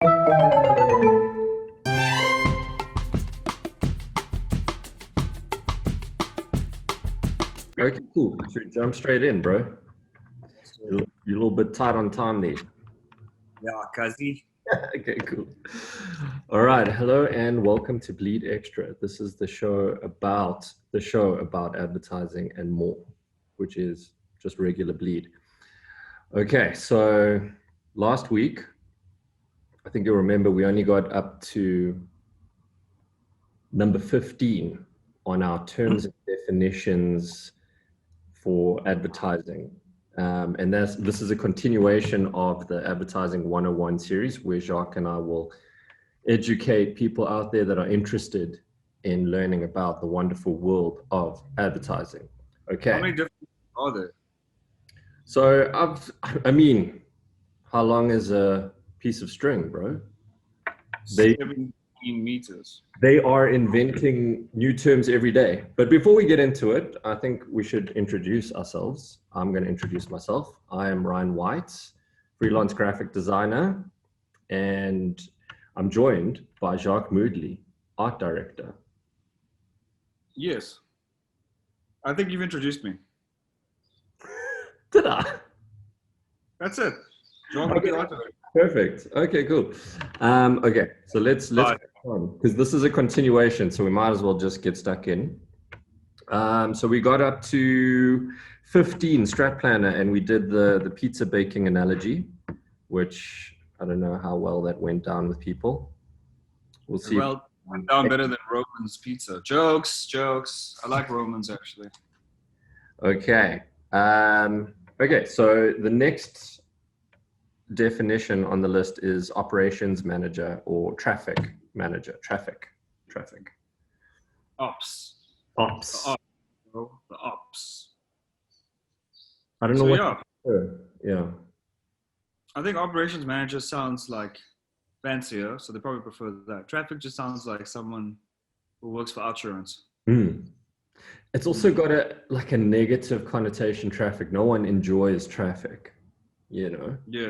Okay, cool. Should we jump straight in, bro? You're a little bit tight on time there. Yeah, Kazi. Okay, cool. All right, hello and welcome to Bleed Extra. This is the show about advertising and more, which is just regular bleed. Okay, so last week, I think you'll remember we only got up to number 15 on our terms and definitions for advertising. And this is a continuation of the Advertising 101 series where Jacque and I will educate people out there that are interested in learning about the wonderful world of advertising. Okay. How many different are there? So how long is a piece of string, bro? 17 meters. They are inventing new terms every day. But before we get into it, I think we should introduce ourselves. I'm going to introduce myself. I am Ryan Whyte, freelance graphic designer, and I'm joined by Jacque Moodley, art director. Yes. I think you've introduced me. Did I? That's it. John, Okay. Perfect. Okay, cool. Okay, so let's get on, because this is a continuation, so we might as well just get stuck in. So we got up to 15 strat planner, and we did the pizza baking analogy, which I don't know how well that went down with people. We'll see. Well, went down better than Roman's pizza. Jokes. I like Roman's actually. Okay. Okay, so the next definition on the list is operations manager or traffic manager. Traffic. Ops. Ops. The ops. I don't know what. Yeah. I think operations manager sounds like fancier, so they probably prefer that. Traffic just sounds like someone who works for insurance. It's also got a negative connotation. Traffic. No one enjoys traffic. You know. Yeah.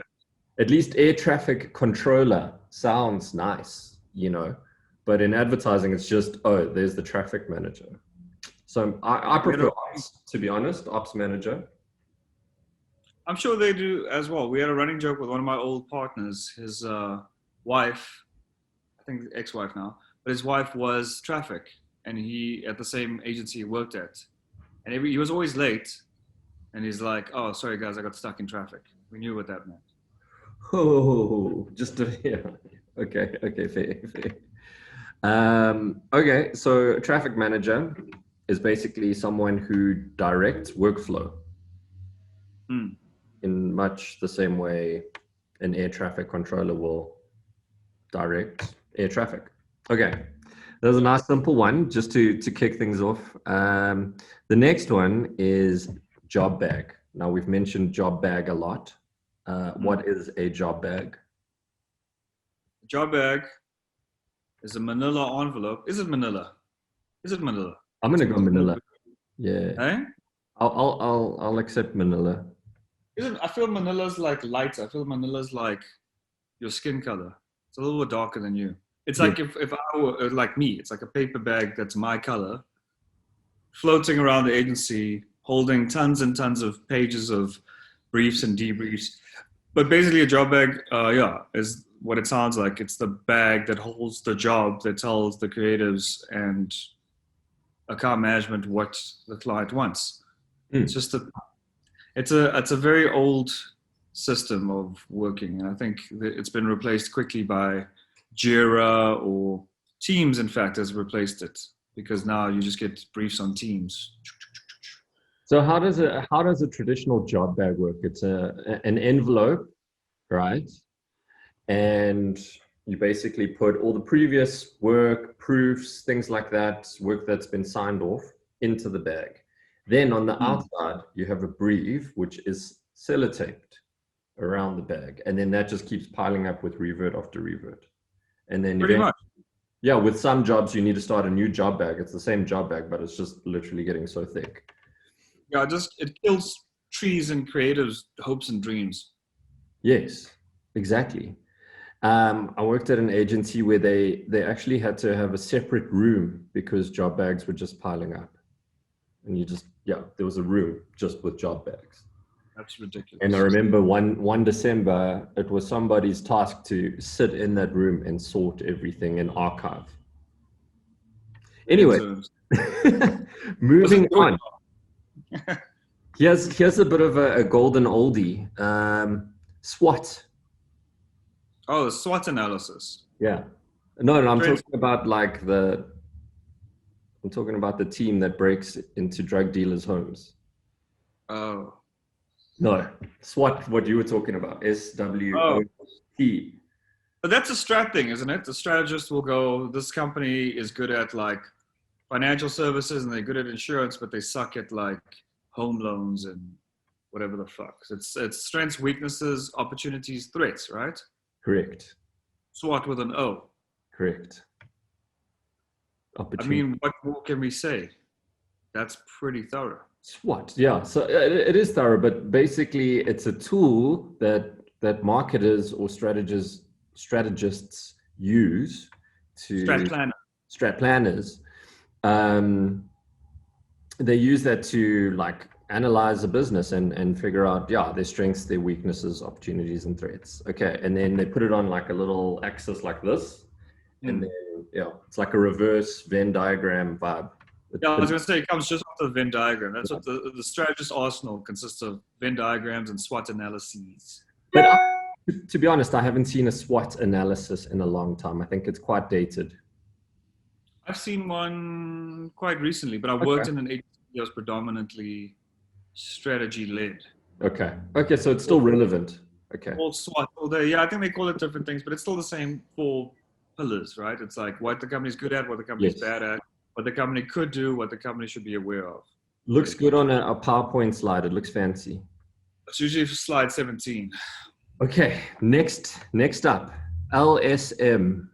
At least air traffic controller sounds nice, you know, but in advertising, it's just, oh, there's the traffic manager. So I prefer ops, to be honest, ops manager. I'm sure they do as well. We had a running joke with one of my old partners. His wife, I think ex-wife now, but his wife was traffic, and he at the same agency he worked at, and he was always late, and he's like, "Oh, sorry guys, I got stuck in traffic." We knew what that meant. Oh, yeah. Okay, fair. Okay, so a traffic manager is basically someone who directs workflow in much the same way an air traffic controller will direct air traffic. Okay, there's a nice simple one just to kick things off. The next one is job bag. Now we've mentioned job bag a lot. What is a job bag? A job bag is a manila envelope. Is it manila? I'm gonna go manila. Yeah. Hey? I'll accept manila. I feel manila's like lighter. I feel manila's like your skin color. It's a little bit darker than you. It's like if I were like me, it's like a paper bag that's my color, floating around the agency, holding tons and tons of pages of briefs and debriefs. But basically a job bag, is what it sounds like. It's the bag that holds the job, that tells the creatives and account management what the client wants. It's just it's a very old system of working, and I think it's been replaced quickly by Jira, or Teams in fact has replaced it, because now you just get briefs on Teams. So how does a traditional job bag work? It's an envelope, right? And you basically put all the previous work, proofs, things like that, work that's been signed off into the bag. Then on the outside, you have a brief, which is sellotaped around the bag. And then that just keeps piling up with revert after revert. And then pretty much. Yeah, with some jobs, you need to start a new job bag. It's the same job bag, but it's just literally getting so thick. Yeah, it kills trees and creatives' hopes and dreams. Yes, exactly. I worked at an agency where they actually had to have a separate room because job bags were just piling up. And there was a room just with job bags. That's ridiculous. And I remember one December, it was somebody's task to sit in that room and sort everything and archive. Anyway, moving on. Here's a bit of a golden oldie. SWOT. Oh, the SWOT analysis. Yeah. No, I'm talking about I'm talking about the team that breaks into drug dealers' homes. Oh. No, SWOT, what you were talking about, SWOT. But that's a strat thing, isn't it? The strategist will go, this company is good at like financial services and they're good at insurance, but they suck at like home loans and whatever the fuck. It's strengths, weaknesses, opportunities, threats, right? Correct. SWOT with an O. Correct. I mean, what more can we say? That's pretty thorough. SWOT, yeah. So it is thorough, but basically it's a tool that marketers or strategists use to strat planners. They use that to like analyze a business and figure out, their strengths, their weaknesses, opportunities, and threats. Okay, and then they put it on like a little axis like this, and then it's like a reverse Venn diagram vibe. Yeah, I was going to say it comes just off the Venn diagram. That's what the strategist arsenal consists of: Venn diagrams and SWOT analyses. But to be honest, I haven't seen a SWOT analysis in a long time. I think it's quite dated. I've seen one quite recently, but I worked in an agency that was predominantly strategy-led. Okay, so it's still relevant. Okay. All SWOT, I think they call it different things, but it's still the same 4 pillars, right? It's like what the company's good at, what the company's bad at, what the company could do, what the company should be aware of. Looks good on a PowerPoint slide. It looks fancy. It's usually slide 17. Okay, next up, LSM.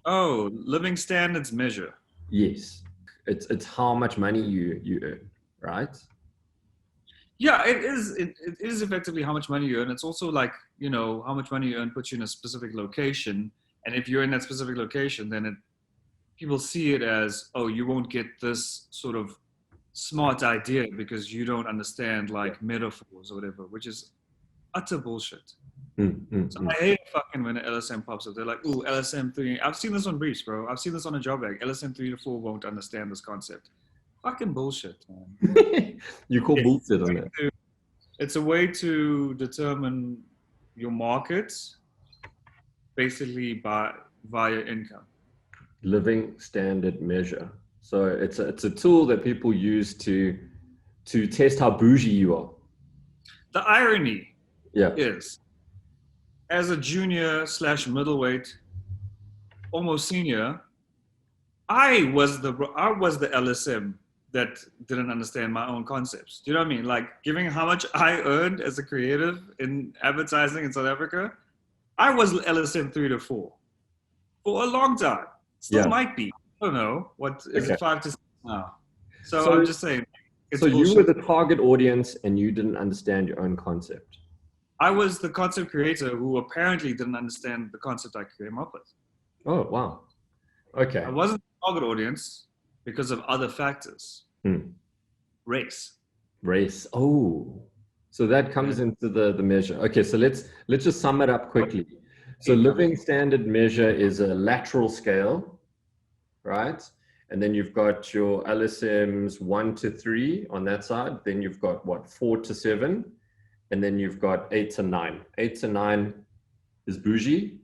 Oh, living standards measure. Yes, it's how much money you earn, right? Yeah, it is effectively how much money you earn. It's also like, how much money you earn puts you in a specific location. And if you're in that specific location, then people see it as, oh, you won't get this sort of smart idea because you don't understand like metaphors or whatever, which is utter bullshit. I hate fucking when an LSM pops up. They're like, ooh, LSM 3. I've seen this on briefs, bro. I've seen this on a job bag. LSM 3 to 4 won't understand this concept. Fucking bullshit, man. You call bullshit on that. It's a way to determine your markets basically via income. Living standard measure. So it's a tool that people use to test how bougie you are. The irony is, as a junior / middleweight, almost senior, I was the LSM that didn't understand my own concepts. Do you know what I mean? Like, giving how much I earned as a creative in advertising in South Africa, I was LSM 3 to 4 for a long time. Still might be. I don't know. What is it, 5 to 6 now? So I'm just saying. So you were the target audience and you didn't understand your own concept. I was the concept creator who apparently didn't understand the concept I came up with. Oh, wow. Okay. I wasn't the target audience because of other factors. Race. Oh, so that comes into the measure. Okay, so let's just sum it up quickly. So living standard measure is a lateral scale, right? And then you've got your LSMs 1 to 3 on that side. Then you've got 4 to 7. And then you've got 8 to 9. 8 to 9 is bougie.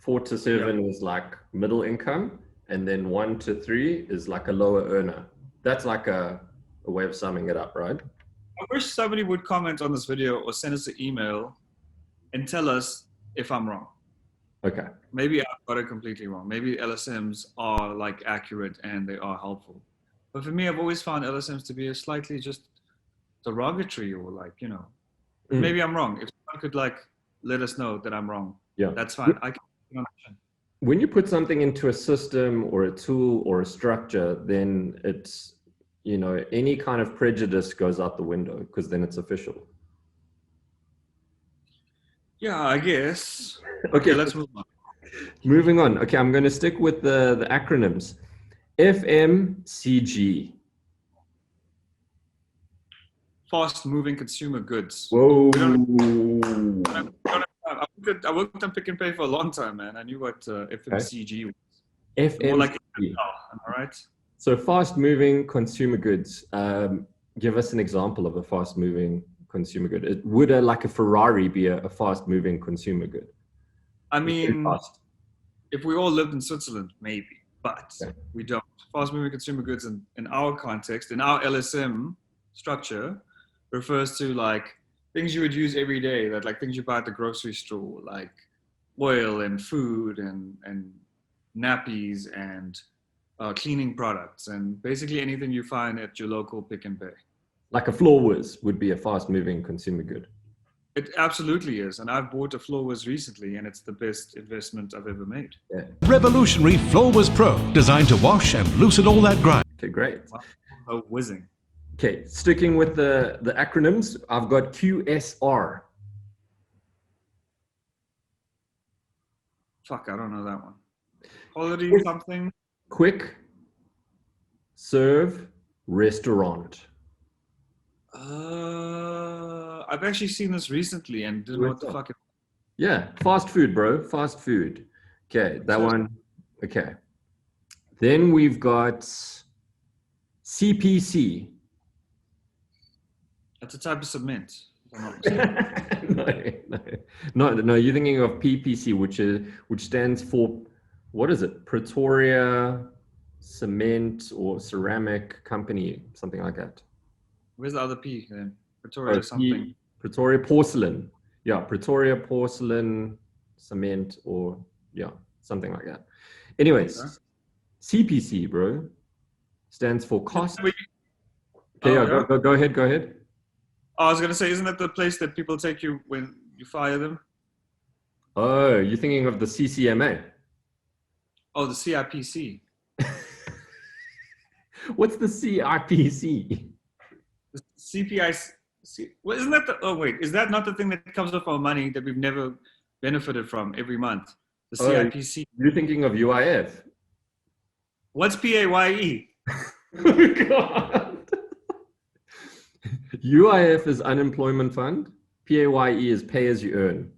4 to 7 is like middle income. And then 1 to 3 is like a lower earner. That's like a way of summing it up, right? I wish somebody would comment on this video or send us an email and tell us if I'm wrong. Okay. Maybe I've got it completely wrong. Maybe LSMs are like accurate and they are helpful. But for me, I've always found LSMs to be a slightly just derogatory or like, maybe I'm wrong. If someone could like let us know that I'm wrong, that's fine. I can understand. When you put something into a system or a tool or a structure, then it's, any kind of prejudice goes out the window because then it's official. Yeah, I guess. Okay, Okay, let's move on. moving on. Okay, I'm going to stick with the acronyms. FMCG. Fast-moving consumer goods. Whoa. We don't. We don't have time. I worked on Pick and Pay for a long time, man. I knew what Okay. FMCG was. More like, FMCG. am I right? So fast-moving consumer goods. Give us an example of a fast-moving consumer good. Would like a Ferrari be a fast-moving consumer good? I It's very mean, fast. if we all lived in Switzerland, maybe, but Okay. we don't. Fast-moving consumer goods in our context, in our LSM structure, refers to like things you would use every day, that like things you buy at the grocery store, like oil and food and nappies and cleaning products and basically anything you find at your local Pick and Pay. Like a floor whiz would be a fast-moving consumer good. It absolutely is, and I've bought a Floor Wiz recently, and it's the best investment I've ever made. Yeah. Revolutionary Floor Wiz Pro, designed to wash and loosen all that grime. Okay, great. Wow, so whizzing. Okay, sticking with the acronyms, I've got QSR. Fuck, I don't know that one. Quality something. Quick serve restaurant. I've actually seen this recently and didn't know what the fuck it. Yeah, fast food, bro. Fast food. Okay, that one. Okay. Then we've got CPC. That's a type of cement. if I'm not mistaken. No. You're thinking of PPC, which stands for, what is it? Pretoria Cement or Ceramic Company, something like that. Where's the other P then? Pretoria something. Pretoria Porcelain. Yeah, Pretoria Porcelain Cement or yeah, something like that. Anyways, Okay. CPC, bro, stands for cost. Okay, Yeah, go ahead. I was gonna say, isn't that the place that people take you when you fire them? Oh, you're thinking of the CCMA. Oh, the CIPC. What's the CIPC? The CPI. Well, isn't that the? Oh wait, is that not the thing that comes off our money that we've never benefited from every month? The CIPC. You're thinking of UIF. What's PAYE? Oh God. UIF is unemployment fund. PAYE is pay as you earn.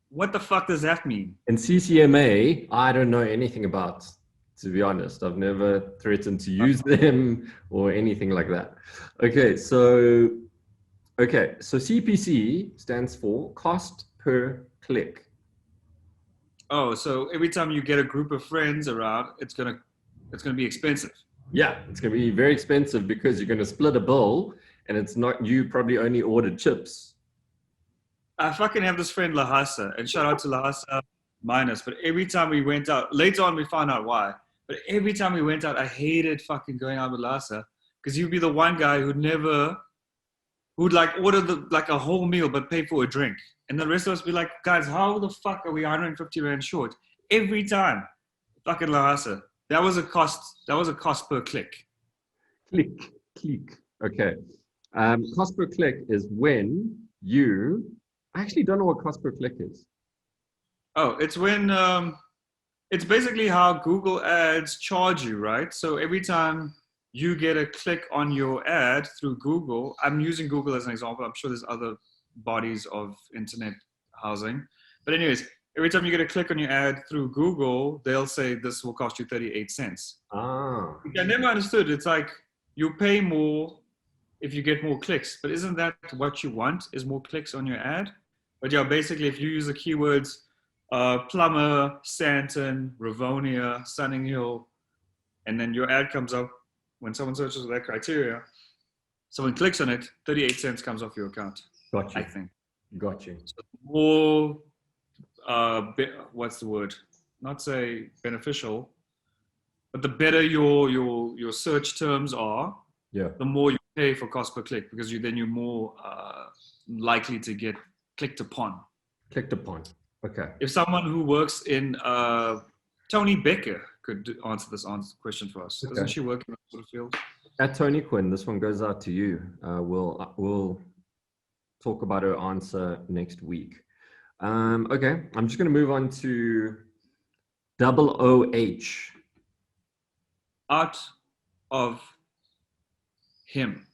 What the fuck does that mean? And CCMA, I don't know anything about, to be honest. I've never threatened to use them or anything like that. Okay, so CPC stands for cost per click. Oh, so every time you get a group of friends around, it's gonna be expensive. Yeah, it's going to be very expensive because you're going to split a bill and it's not, you probably only ordered chips. I fucking have this friend Lahasa, and shout out to Lahasa minus. But every time we went out, later on we found out why. But every time we went out, I hated fucking going out with Lahasa because he'd be the one guy who'd like order like a whole meal but pay for a drink, and the rest of us be like, guys, how the fuck are we 150 rand short every time? Fucking Lahasa. That was a cost per click. Click. Okay. Cost per click is when you, I actually don't know what cost per click is. Oh, it's when it's basically how Google ads charge you, right? So every time you get a click on your ad through Google, I'm using Google as an example. I'm sure there's other bodies of internet housing. But anyways, every time you get a click on your ad through Google, they'll say this will cost you 38 cents. Ah. I never understood. It's like you pay more if you get more clicks. But isn't that what you want, is more clicks on your ad? But yeah, basically if you use the keywords plumber, Santon, Ravonia, Sunninghill, and then your ad comes up, when someone searches that criteria, someone clicks on it, 38 cents comes off your account. Got you. I think. Got you. So more, what's the word? Not say beneficial, but the better your search terms are, Yeah. the more you pay for cost per click, because you're more likely to get clicked upon. Clicked upon. Okay. If someone who works in Tony Becker could answer this question for us. Okay. Doesn't she work in that sort of field? At Tony Quinn, this one goes out to you. We'll talk about her answer next week. Okay, I'm just going to move on to double OH. Out of him.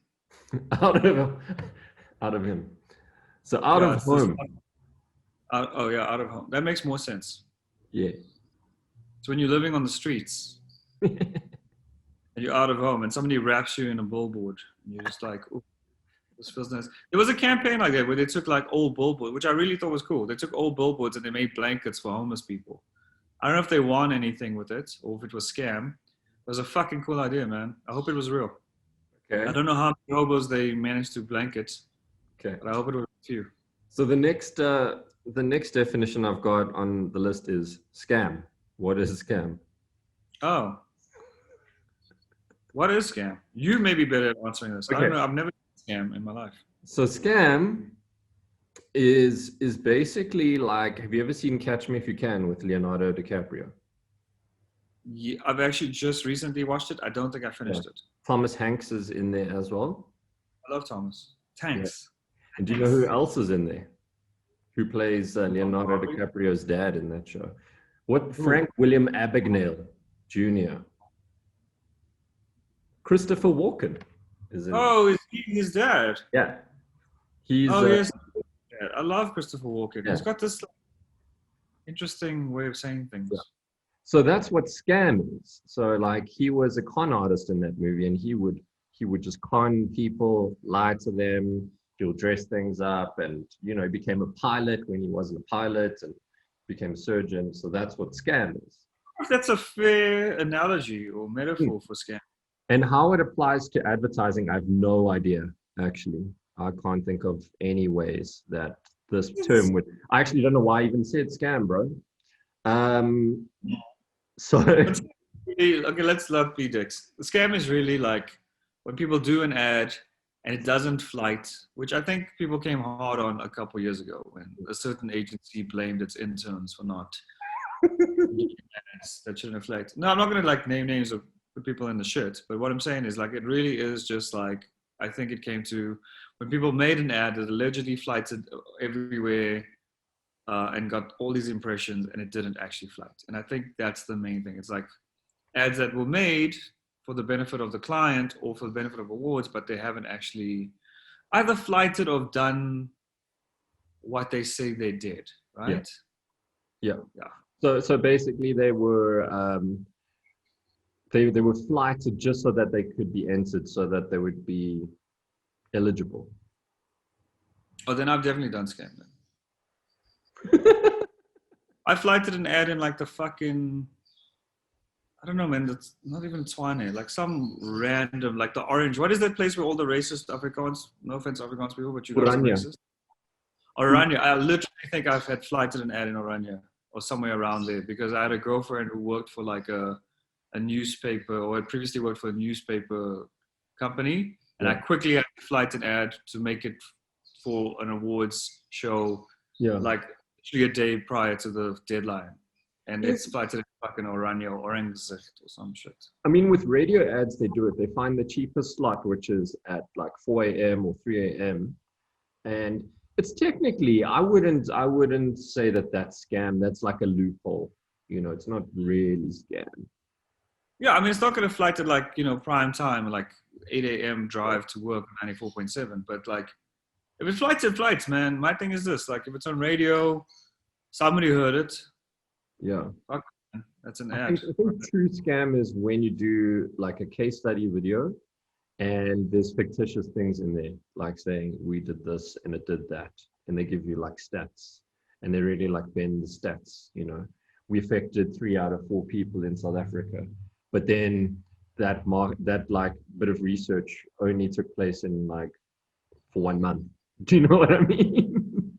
out of him. So out Yeah, of it's this. home. Oh yeah, out of home. That makes more sense. Yeah. It's when you're living on the streets and you're out of home, and somebody wraps you in a billboard, and you're just like, "Ooh, this feels nice." There was a campaign like that where they took like old billboards, which I really thought was cool. They took old billboards and they made blankets for homeless people. I don't know if they won anything with it or if it was scam. It was a fucking cool idea, man. I hope it was real. I Okay. don't know how many hobos they managed to blanket, Okay. but I hope it was a few. So the next definition I've got on the list is scam. What is a scam? Oh, what is scam? You may be better at answering this. I don't Okay. know. I've never done scam in my life. So scam is basically like, have you ever seen Catch Me If You Can with Leonardo DiCaprio? Yeah, I've actually just recently watched it. I don't think I finished it. Thomas Hanks is in there as well. I love Thomas. Tanks. And do you know who else is in there? Who plays Leonardo DiCaprio's dad in that show? What? Frank William Abagnale Jr. Christopher Walken is in. Oh, is he his dad? Yeah, he's. Oh, yes. I love Christopher Walken. Yeah. He's got this interesting way of saying things. Yeah. So that's what scam is. So like he was a con artist in that movie, and he would just con people, lie to them. He'll dress things up, and he became a pilot when he wasn't a pilot, and became a surgeon. So that's what scam is. That's a fair analogy or metaphor for scam. And how it applies to advertising, I have no idea. Actually, I can't think of any ways that this term would. I actually don't know why I even said scam, bro. So Okay, let's not be dicks. The scam is really like when people do an ad and it doesn't flight, which I think people came hard on a couple years ago when a certain agency blamed its interns for not doing ads that shouldn't have flagged. No, I'm not going to like name names of put people in the shit, but what I'm saying is like it really is just like I think it came to when people made an ad that allegedly flighted everywhere and got all these impressions and it didn't actually flight. And I think that's the main thing. It's like ads that were made for the benefit of the client or for the benefit of awards, but they haven't actually either flighted or done what they say they did, right? Yeah. So basically they were they were flighted just so that they could be entered, so that they would be eligible. Oh, then I've definitely done scam then. I flighted an ad in like the fucking, I don't know, man. That's not even Tshwane, like some random, like the Orange. What is that place where all the racist Afrikaans? No offense, Afrikaans people, but you guys are racist. Oranje. I literally think I've had flighted an ad in Oranje or somewhere around there because I had a girlfriend who worked for like a newspaper or had previously worked for a newspaper company, and I quickly had to flight an ad to make it for an awards show. Yeah. Like actually a day prior to the deadline, and it's flighted in fucking Oranje or Orangezicht or some shit. I mean, with radio ads, they do it. They find the cheapest slot, which is at like 4 a.m. or 3 a.m. And it's technically, I wouldn't say that that's scam. That's like a loophole. It's not really scam. Yeah, I mean, it's not going to flight at like, prime time, like 8 a.m. drive to work on 94.7. But like, if it flights, it flights, man. My thing is this, like if it's on radio, somebody heard it. Yeah. Fuck, man. That's an I ad. think true scam is when you do like a case study video and there's fictitious things in there, like saying we did this and it did that. And they give you like stats and they really like bend the stats, we affected 3 out of 4 people in South Africa. But then that like bit of research only took place in like for 1 month. Do you know what I mean?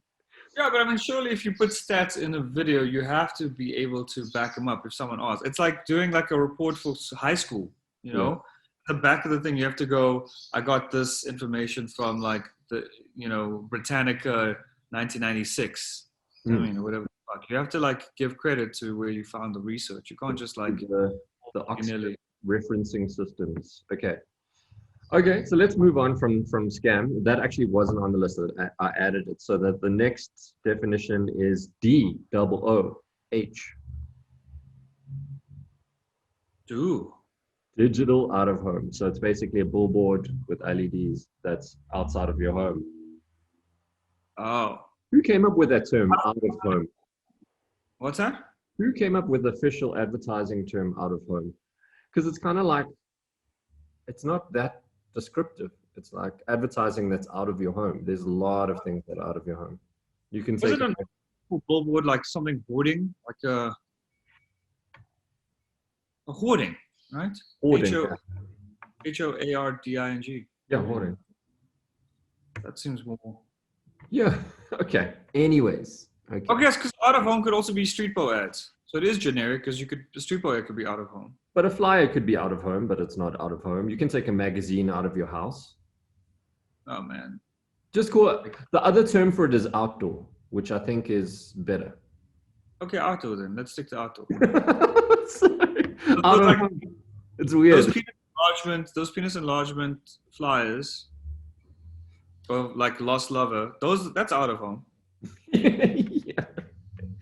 Yeah, but I mean, surely if you put stats in a video, you have to be able to back them up if someone asks. It's like doing like a report for high school, The back of the thing, you have to go, I got this information from like the, Britannica 1996. I mean, or whatever the fuck. You have to like give credit to where you found the research. You can't just like the Oxford referencing systems. Okay. Okay, so let's move on from scam. That actually wasn't on the list. I added it so that the next definition is DOOH, Ooh. digital out of home. So it's basically a billboard with LEDs that's outside of your home. Oh. Who came up with that term, out of home? What's that? Who came up with the official advertising term, out of home? Because it's kind of like, it's not that descriptive. It's like advertising that's out of your home. There's a lot of things that are out of your home. You can Was take it a billboard like something hoarding? Like a hoarding, right? hoarding. Hoarding. Yeah, hoarding. That seems more. Yeah. Okay. Anyways. Okay. I guess because out of home could also be street bow ads. So it is generic because the street bow ad could be out of home. But a flyer could be out of home, but it's not out of home. You can take a magazine out of your house. Oh man. Just call it, the other term for it is outdoor, which I think is better. Okay, outdoor then. Let's stick to outdoor. So, out of home. It's weird. Those penis enlargement flyers, of like Lost Lover. That's out of home. Yeah,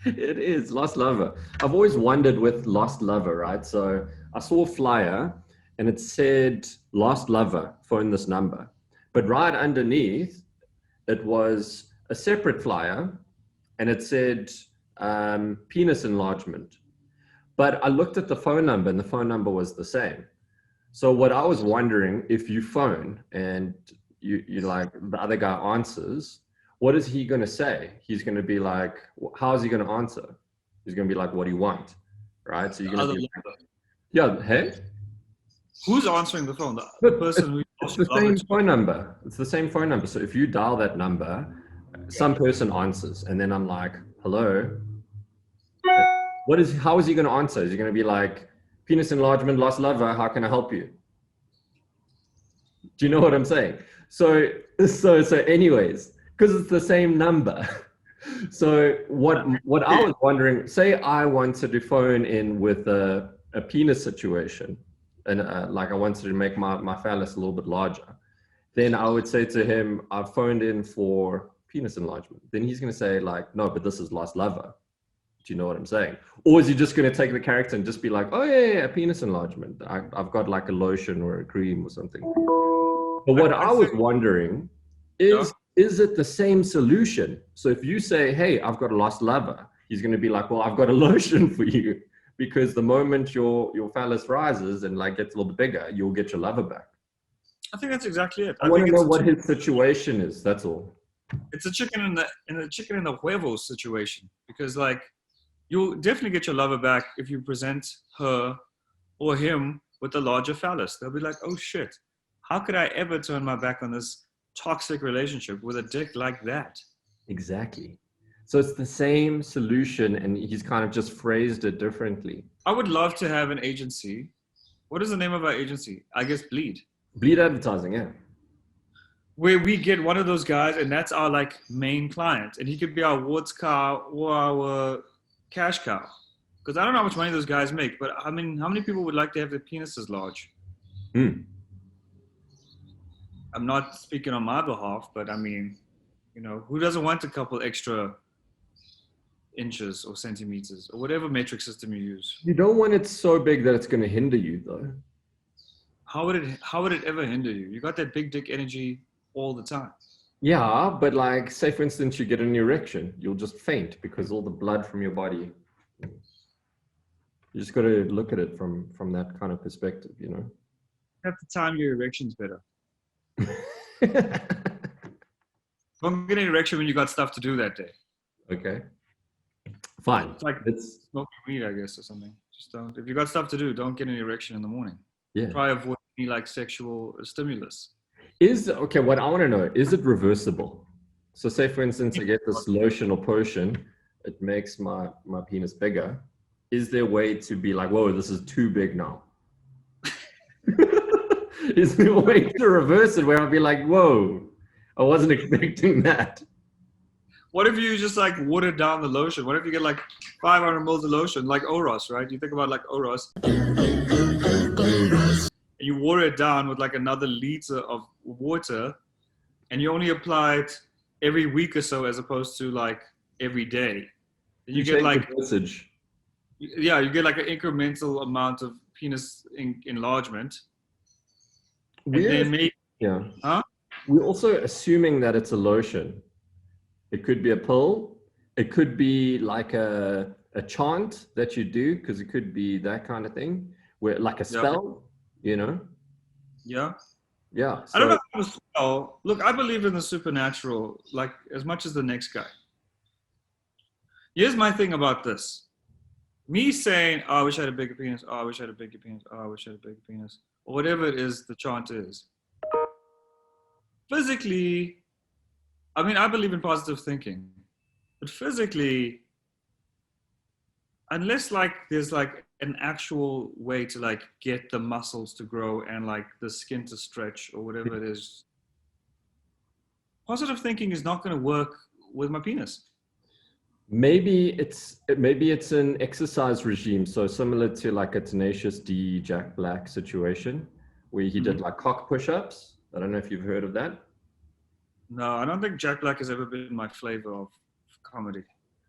it is Lost Lover. I've always wondered with Lost Lover, right? So I saw a flyer and it said Lost Lover, phone this number. But right underneath, it was a separate flyer and it said penis enlargement. But I looked at the phone number and the phone number was the same. So what I was wondering, if you phone and you like the other guy answers, what is he going to say? He's going to be like, how is he going to answer? He's going to be like, what do you want? Right? So you're going to be like, yeah, hey? Who's answering the phone? The person who It's the same phone number. It's the same phone number. So if you dial that number, some person answers and then I'm like, hello? How is he going to answer? Is he going to be like, penis enlargement, Lost Lover, how can I help you? Do you know what I'm saying? So anyways, because it's the same number. So what I was wondering, say I wanted to phone in with a penis situation and like I wanted to make my phallus a little bit larger, then I would say to him, I've phoned in for penis enlargement. Then he's going to say like, no, but this is Lost Lover. Do you know what I'm saying? Or is he just going to take the character and just be like, oh yeah, penis enlargement. I've got like a lotion or a cream or something. But what I was wondering is it the same solution? So if you say, hey, I've got a Lost Lover, he's going to be like, well, I've got a lotion for you, because the moment your phallus rises and like gets a little bit bigger, you'll get your lover back. I think that's exactly it. I want to know what his situation is. That's all. It's a chicken and the huevo situation, because like you'll definitely get your lover back if you present her or him with a larger phallus. They'll be like, oh shit, how could I ever turn my back on this toxic relationship with a dick like that? Exactly. So it's the same solution and he's kind of just phrased it differently. I would love to have an agency. What is the name of our agency? I guess Bleed. Bleed Advertising, yeah. Where we get one of those guys and that's our like main client. And he could be our warts cow or our cash cow. Because I don't know how much money those guys make, but I mean, how many people would like to have their penises large? I'm not speaking on my behalf, but I mean, you know, who doesn't want a couple extra inches or centimeters or whatever metric system you use? You don't want it so big that it's going to hinder you, though. How would it ever hinder you? You got that big dick energy all the time. Yeah, but like, say for instance, you get an erection, you'll just faint because all the blood from your body. You just got to look at it from that kind of perspective, you know. At the time, your erection's better. Don't get an erection when you got stuff to do that day. Okay. Fine. It's like smoking weed, I guess, or something. Just don't. If you got stuff to do, don't get an erection in the morning. Yeah. Try avoid any like sexual stimulus. Okay, what I want to know, is it reversible? So say for instance, I get this lotion or potion, it makes my penis bigger. Is there a way to be like, whoa, this is too big now? Is there a way to reverse it where I'll be like, whoa, I wasn't expecting that? What if you just like watered down the lotion? What if you get like 500 mils of lotion, like Oros, right? You think about like Oros. and you water it down with like another liter of water, and you only apply it every week or so as opposed to like every day. And you get change like, the dosage. yeah, you get like an incremental amount of penis enlargement. And then maybe, Yeah. huh? We're also assuming that it's a lotion. It could be a pill. It could be like a chant that you do, because it could be that kind of thing, where like a Yeah. spell, you know? Yeah. Yeah. I don't So know how to spell. Look, I believe in the supernatural, like as much as the next guy. Here's my thing about this. Me saying, oh, I wish I had a bigger penis. Oh, I wish I had a bigger penis. Oh, I wish I had a bigger penis. Or whatever it is the chant is. Physically, I mean, I believe in positive thinking. But physically, unless like there's like an actual way to like get the muscles to grow and like the skin to stretch or whatever it is, positive thinking is not going to work with my penis. maybe it's an exercise regime, so similar to like a Tenacious D Jack Black situation, where he did like cock push-ups. I don't know if you've heard of that. No, I don't think Jack Black has ever been my flavor of comedy.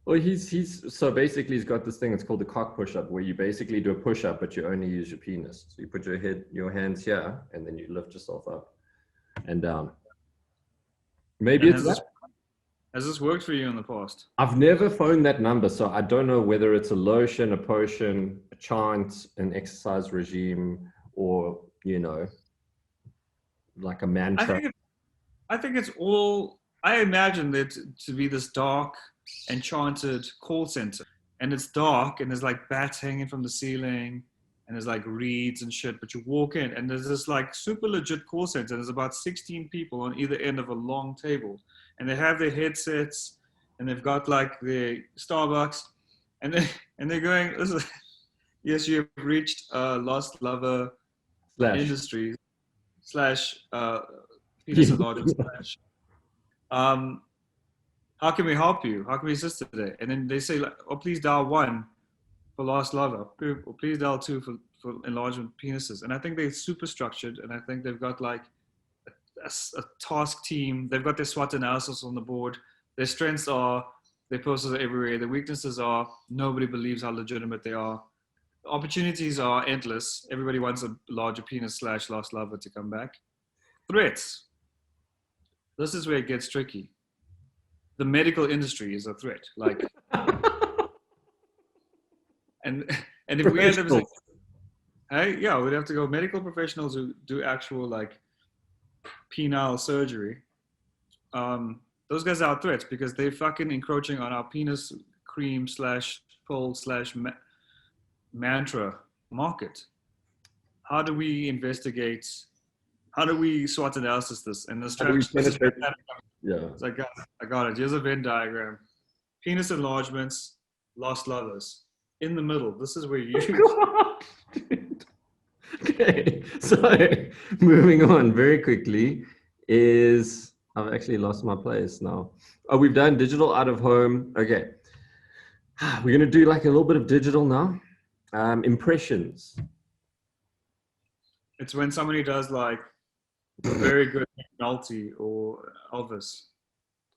Well, he's so basically he's got this thing. It's called the cock push-up, where you basically do a push-up, but you only use your penis. So you put your hands here, and then you lift yourself up and down. Maybe And it's that. has this worked for you in the past? I've never phoned that number, so I don't know whether it's a lotion, a potion, a chant, an exercise regime, or like a mantra. I think it's all. I imagine it to be this dark, enchanted call center, and it's dark, and there's like bats hanging from the ceiling, and there's like reeds and shit. But you walk in, and there's this like super legit call center. There's about 16 people on either end of a long table, and they have their headsets, and they've got like the Starbucks, and they're going. Listen, yes, you have reached Lost Lover Slash. Industries / penis enlargement slash. How can we help you? How can we assist today? And then they say, like, oh, please dial 1 for Lost Lover, or please dial 2 for enlargement penises. And I think they're super structured, and I think they've got like a task team. They've got their SWOT analysis on the board. Their strengths are their posters are everywhere. Their weaknesses are nobody believes how legitimate they are. Opportunities are endless. Everybody wants a larger penis / Lost Lover to come back. Threats. This is where it gets tricky. The medical industry is a threat. Like, and if we end up saying, hey, yeah, we'd have to go medical professionals who do actual like penile surgery. Those guys are threats because they're fucking encroaching on our penis cream / pole / mantra market. How do we investigate? How do we SWOT analysis this? And this Yeah. So I got it. Here's a Venn diagram. Penis enlargements, lost lovers. In the middle, this is where you. Okay, so moving on very quickly is I've actually lost my place now. Oh, we've done digital out of home. Okay, we're gonna do like a little bit of digital now. Impressions. It's when somebody does like a very good McNulty or Elvis.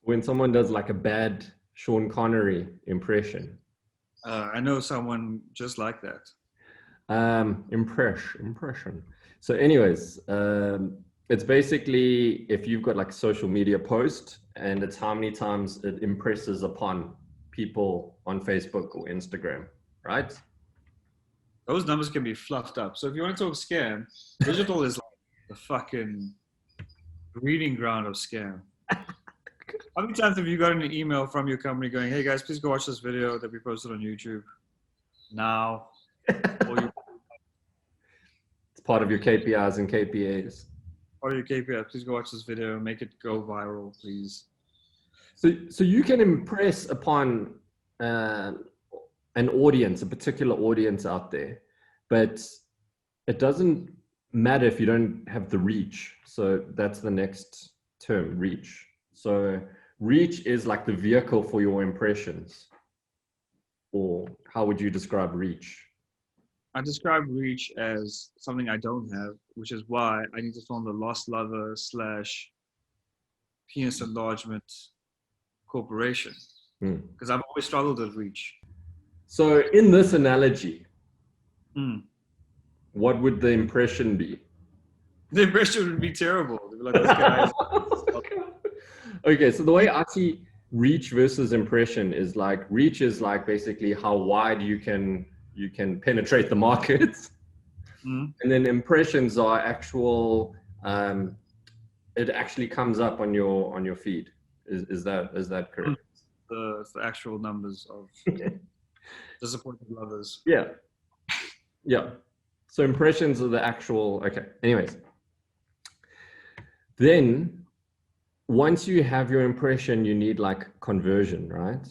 When someone does like a bad Sean Connery impression. I know someone just like that. Impression. So anyways, it's basically if you've got like a social media post and it's how many times it impresses upon people on Facebook or Instagram, right? Those numbers can be fluffed up. So if you want to talk scam, digital is like the fucking breeding ground of scam. How many times have you gotten an email from your company going, hey guys, please go watch this video that we posted on YouTube now? Or you It's part of your KPIs and KPAs. Part of your KPI, please go watch this video, make it go viral, please. So you can impress upon an audience, a particular audience out there, but it doesn't matter if you don't have the reach. So that's the next term, reach. So reach is like the vehicle for your impressions. Or how would you describe reach? I describe reach as something I don't have, which is why I need to film the Lost Lover / penis enlargement corporation, Hmm. because I've always struggled with reach. So in this analogy, Mm. what would the impression be? The impression would be terrible. They'd be like, this guy is. Okay, so the way I see reach versus impression is like reach is like basically how wide you can penetrate the market, Mm. and then impressions are actual. It actually comes up on your feed. Is that correct? It's the actual numbers of disappointed lovers. Yeah, yeah. So impressions are the actual. Okay. Anyways, then once you have your impression, you need like conversion, right?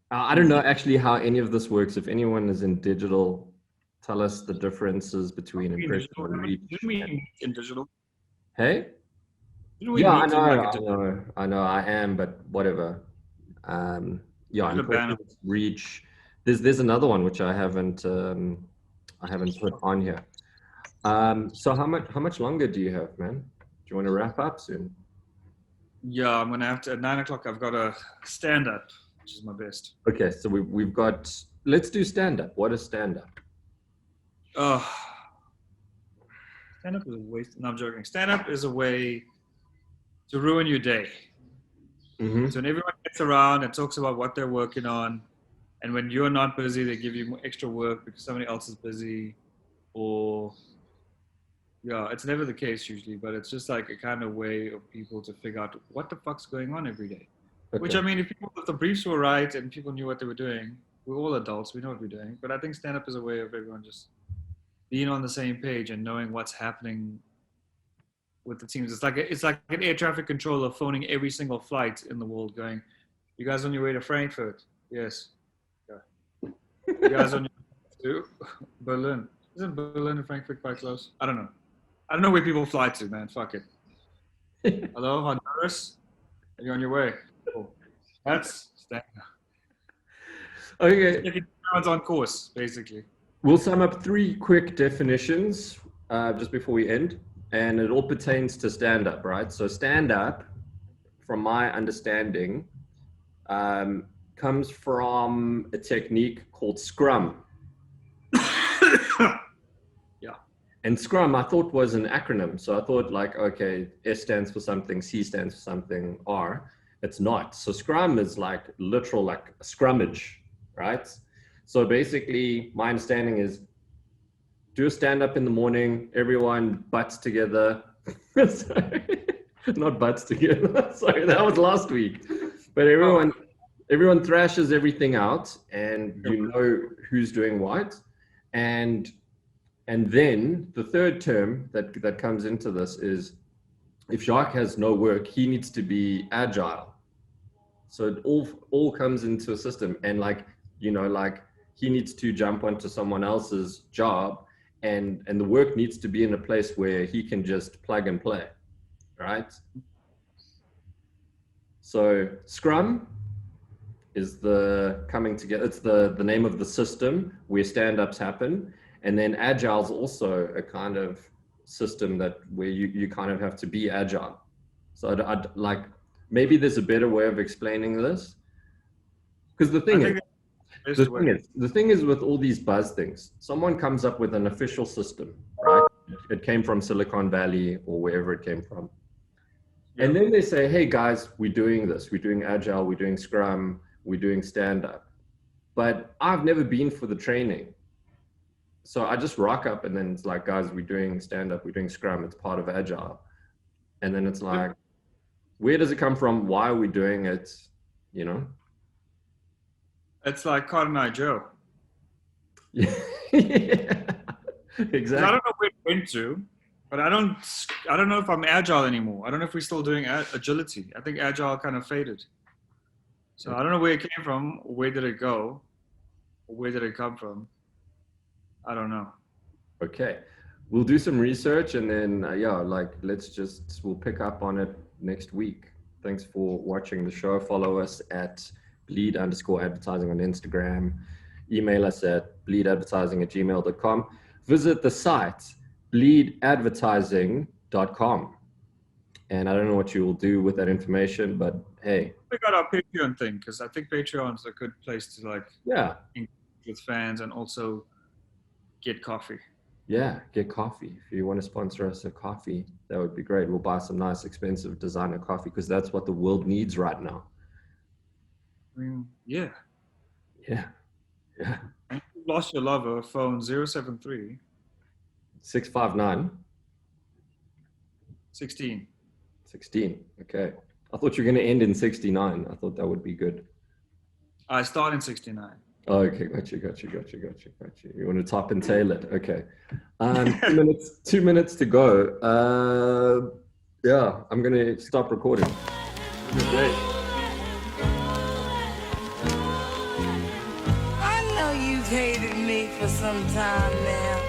I don't know actually how any of this works. If anyone is in digital, tell us the differences between impression and reach. Didn't we meet in digital? Hey? Didn't we Yeah, I meet know, in like a I digital? know, I know, I am, but whatever. Yeah, The banner. impressions, reach. There's another one which I haven't put on here. So how much longer do you have, man? Do you want to wrap up soon? Yeah, I'm gonna have to at 9 o'clock. I've got a stand up, which is my best. Okay, so we've got. Let's do stand up. What is stand up? Oh, stand up is a waste. No, I'm joking. Stand up is a way to ruin your day. Mm-hmm. So when everyone gets around and talks about what they're working on, and when you're not busy, they give you more extra work because somebody else is busy, or yeah, it's never the case usually, but it's just like a kind of way of people to figure out what the fuck's going on every day. Okay. Which I mean, if the briefs were right and people knew what they were doing, we're all adults, we know what we're doing. But I think stand up is a way of everyone just being on the same page and knowing what's happening with the teams. It's like an air traffic controller phoning every single flight in the world, going, "You guys on your way to Frankfurt? Yes. Yeah. You guys on your way to Berlin? Isn't Berlin and Frankfurt quite close? I don't know. I don't know where people fly to, man. Fuck it. Hello, Honduras? Are you on your way? Cool. That's stand up. Okay. Everyone's on course, basically. We'll sum up 3 quick definitions just before we end, and it all pertains to stand up, right? So stand up, from my understanding, comes from a technique called Scrum. Yeah. And Scrum, I thought was an acronym. So I thought like, okay, S stands for something, C stands for something, R. It's not. So Scrum is like literal, like a scrummage, right? So basically my understanding is do a stand up in the morning, everyone butts together. Sorry, not butts together. Sorry, that was last week. But everyone thrashes everything out, and you know who's doing what. And then the third term that comes into this is if Jacque has no work, he needs to be agile. So it all comes into a system, and like, you know, like he needs to jump onto someone else's job, and the work needs to be in a place where he can just plug and play, right? So Scrum is the coming together. It's the name of the system where stand-ups happen. And then Agile is also a kind of system that where you kind of have to be agile. So I'd like, maybe there's a better way of explaining this. Because the thing is with all these buzz things, someone comes up with an official system, right? It came from Silicon Valley or wherever it came from. And then they say, hey guys, we're doing this. We're doing Agile, we're doing Scrum, we're doing stand-up. But I've never been for the training. So I just rock up and then it's like, guys, we're doing stand-up, we're doing Scrum, it's part of Agile. And then it's like, where does it come from? Why are we doing it? You know? It's like Cotton Eye Joe. Yeah, exactly. I don't know where it went to, but I don't know if I'm agile anymore. I don't know if we're still doing agility. I think agile kind of faded. So I don't know where it came from, or where did it go, or where did it come from? I don't know. Okay, we'll do some research and then we'll pick up on it next week. Thanks for watching the show. Follow us at bleed_advertising on Instagram. Email us at bleedadvertising@gmail.com. visit the site bleedadvertising.com. And I don't know what you will do with that information, but hey. We got our Patreon thing, because I think Patreon's a good place to like engage with fans and also get coffee. Yeah, get coffee. If you want to sponsor us a coffee, that would be great. We'll buy some nice, expensive designer coffee because that's what the world needs right now. I mean, yeah. Yeah. Yeah. And you've lost your lover, phone 073 659 16. 16. Okay. I thought you were going to end in 69. I thought that would be good. I start in 69. Oh, okay, got you. You want to top and tail it? Okay. 2 minutes to go. Yeah, I'm gonna stop recording. Great. I know you've hated me for some time now.